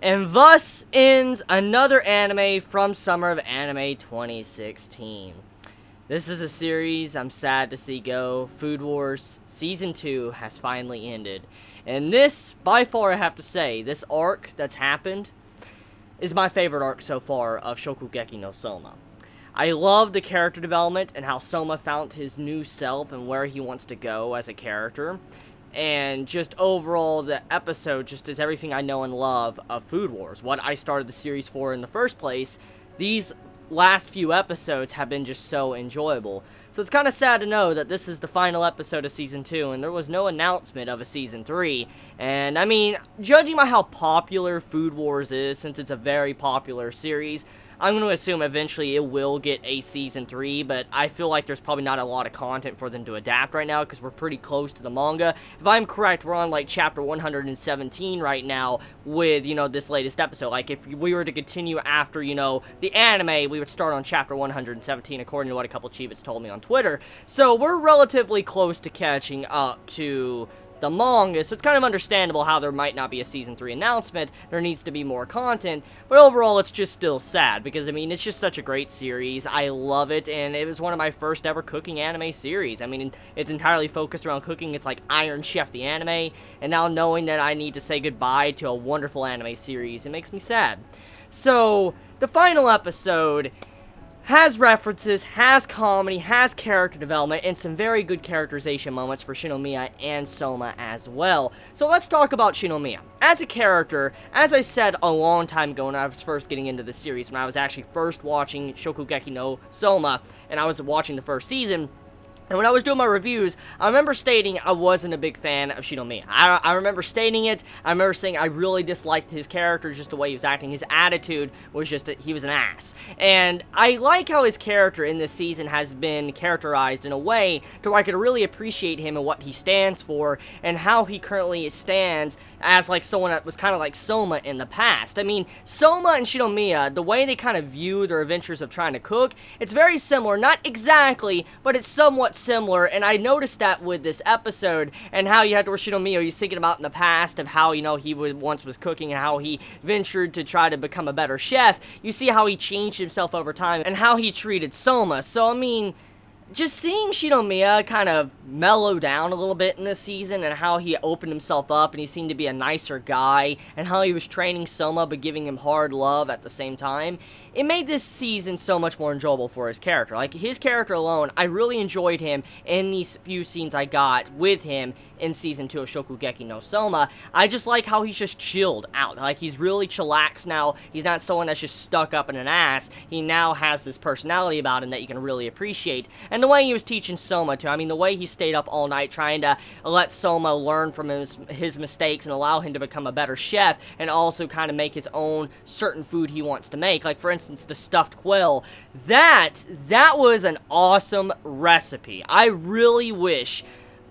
And thus ends another anime from Summer of Anime 2016. This is a series I'm sad to see go. Food Wars Season 2 has finally ended. And this, by far I have to say, this arc that's happened is my favorite arc so far of Shokugeki no Soma. I love the character development and how Soma found his new self and where he wants to go as a character. And just overall, the episode just is everything I know and love of Food Wars. What I started the series for in the first place. These last few episodes have been just so enjoyable. So it's kind of sad to know that this is the final episode of Season 2, and there was no announcement of a Season 3. And, I mean, judging by how popular Food Wars is, since it's a very popular series, I'm going to assume eventually it will get a Season 3, but I feel like there's probably not a lot of content for them to adapt right now, because we're pretty close to the manga. If I'm correct, we're on, like, chapter 117 right now with, you know, this latest episode. Like, if we were to continue after, you know, the anime, we would start on chapter 117, according to what a couple Chibits told me on Twitter. So, we're relatively close to catching up to the manga, so it's kind of understandable how there might not be a Season 3 announcement. There needs to be more content, but overall it's just still sad, because, I mean, it's just such a great series. I love it, and it was one of my first ever cooking anime series. I mean, it's entirely focused around cooking. It's like Iron Chef the anime, and now knowing that I need to say goodbye to a wonderful anime series, it makes me sad. So, the final episode has references, has comedy, has character development, and some very good characterization moments for Shinomiya and Soma as well. So let's talk about Shinomiya. As a character, as I said a long time ago when I was first getting into the series, when I was actually first watching Shokugeki no Soma, and I was watching the first season, and when I was doing my reviews, I remember stating I wasn't a big fan of Shinomiya. I remember stating it. I remember saying I really disliked his character, just the way he was acting. His attitude was just, he was an ass. And I like how his character in this season has been characterized in a way to where I could really appreciate him and what he stands for, and how he currently stands as like someone that was kind of like Soma in the past. I mean, Soma and Shinomiya, the way they kind of view their adventures of trying to cook, it's very similar. Not exactly, but it's somewhat similar, and I noticed that with this episode, and how you had to where Shinomiya, he's thinking about in the past of how, you know, he once was cooking, and how he ventured to try to become a better chef. You see how he changed himself over time, and how he treated Soma. So, I mean, just seeing Shinomiya kind of mellow down a little bit in this season, and how he opened himself up, and he seemed to be a nicer guy, and how he was training Soma but giving him hard love at the same time, it made this season so much more enjoyable for his character. Like, his character alone, I really enjoyed him in these few scenes I got with him in Season 2 of Shokugeki no Soma. I just like how he's just chilled out. Like, he's really chillaxed now. He's not someone that's just stuck up in an ass. He now has this personality about him that you can really appreciate. And the way he was teaching Soma, too. I mean, the way he stayed up all night trying to let Soma learn from his mistakes and allow him to become a better chef, and also kind of make his own certain food he wants to make. Like, for instance, the stuffed quail. That was an awesome recipe. I really wish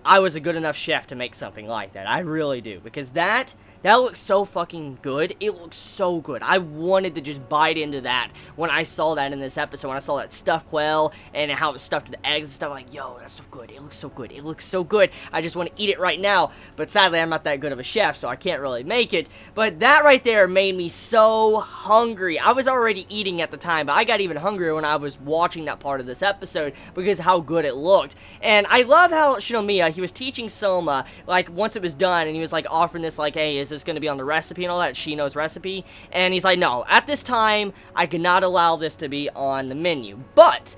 I was a good enough chef to make something like that. I really do. Because that looks so fucking good. It looks so good. I wanted to just bite into that when I saw that in this episode. When I saw that stuffed quail and how it was stuffed with eggs and stuff, I'm like, yo, that's so good. It looks so good. It looks so good. I just want to eat it right now. But sadly, I'm not that good of a chef, so I can't really make it. But that right there made me so hungry. I was already eating at the time, but I got even hungrier when I was watching that part of this episode because of how good it looked. And I love how Shinomiya, he was teaching Soma, like, once it was done, and he was, like, offering this, like, hey, is this going to be on the recipe and all that, Shino's recipe? And he's like, no, at this time, I cannot allow this to be on the menu. But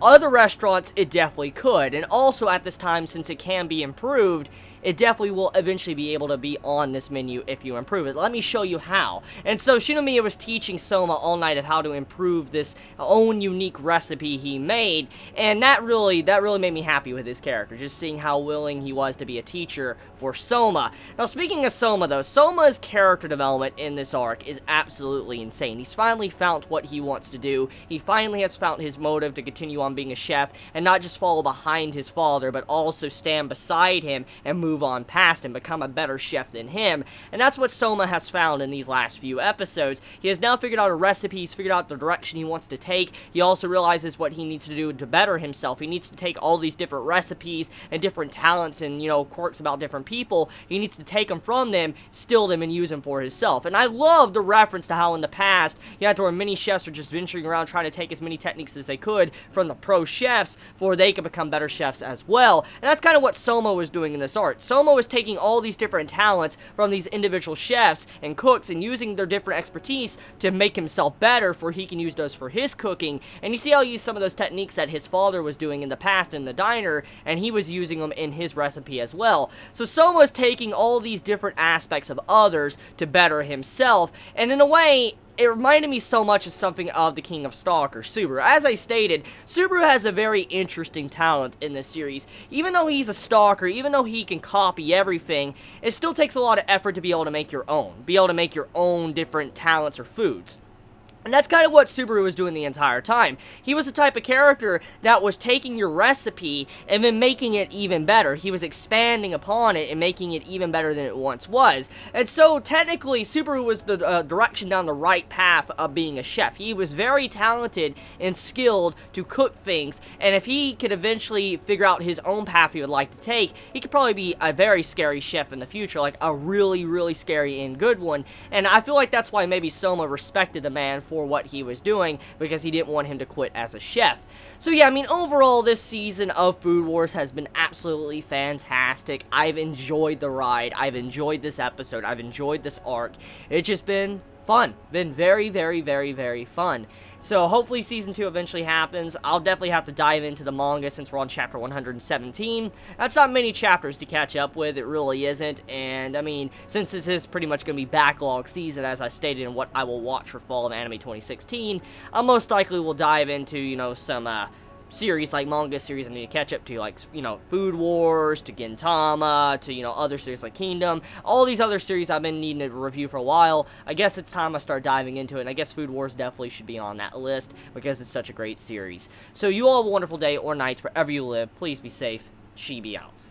other restaurants, it definitely could. And also at this time, since it can be improved, it definitely will eventually be able to be on this menu if you improve it. Let me show you how. And so Shinomiya was teaching Soma all night of how to improve this own unique recipe he made, and that really made me happy with his character, just seeing how willing he was to be a teacher for Soma. Now, speaking of Soma, though, Soma's character development in this arc is absolutely insane. He's finally found what he wants to do. He finally has found his motive to continue on being a chef and not just follow behind his father, but also stand beside him and move on past him, become a better chef than him. And that's what Soma has found in these last few episodes. He has now figured out a recipe, he's figured out the direction he wants to take. He also realizes what he needs to do to better himself. He needs to take all these different recipes and different talents and, quirks about different people. He needs to take them from them, steal them, and use them for himself. And I love the reference to how in the past, you had to where many chefs are just venturing around trying to take as many techniques as they could from the pro chefs before they could become better chefs as well. And that's kind of what Soma was doing in this art. Soma was taking all these different talents from these individual chefs and cooks and using their different expertise to make himself better, for he can use those for his cooking. And you see how he used some of those techniques that his father was doing in the past in the diner, and he was using them in his recipe as well. So Soma is taking all these different aspects of others to better himself, and in a way, it reminded me so much of something of the King of Stalkers, Subaru. As I stated, Subaru has a very interesting talent in this series. Even though he's a stalker, even though he can copy everything, it still takes a lot of effort to be able to make your own. Be able to make your own different talents or foods. And that's kind of what Subaru was doing the entire time. He was the type of character that was taking your recipe and then making it even better. He was expanding upon it and making it even better than it once was. And so, technically, Subaru was the direction down the right path of being a chef. He was very talented and skilled to cook things, and if he could eventually figure out his own path he would like to take, he could probably be a very scary chef in the future, like a really, really scary and good one. And I feel like that's why maybe Soma respected the man for what he was doing, because he didn't want him to quit as a chef. So yeah, I mean, overall, this season of Food Wars has been absolutely fantastic. I've enjoyed the ride. I've enjoyed this episode. I've enjoyed this arc. It's just been fun. Been very, very, very, very fun. So hopefully Season 2 eventually happens. I'll definitely have to dive into the manga since we're on chapter 117. That's not many chapters to catch up with, it really isn't. And, I mean, since this is pretty much going to be backlog season, as I stated in what I will watch for Fall of Anime 2016, I most likely will dive into, some, series, like manga series I need to catch up to, like, Food Wars, to Gintama, to, other series like Kingdom, all these other series I've been needing to review for a while. I guess it's time I start diving into it, and I guess Food Wars definitely should be on that list, because it's such a great series. So you all have a wonderful day or night wherever you live. Please be safe. Chibi out.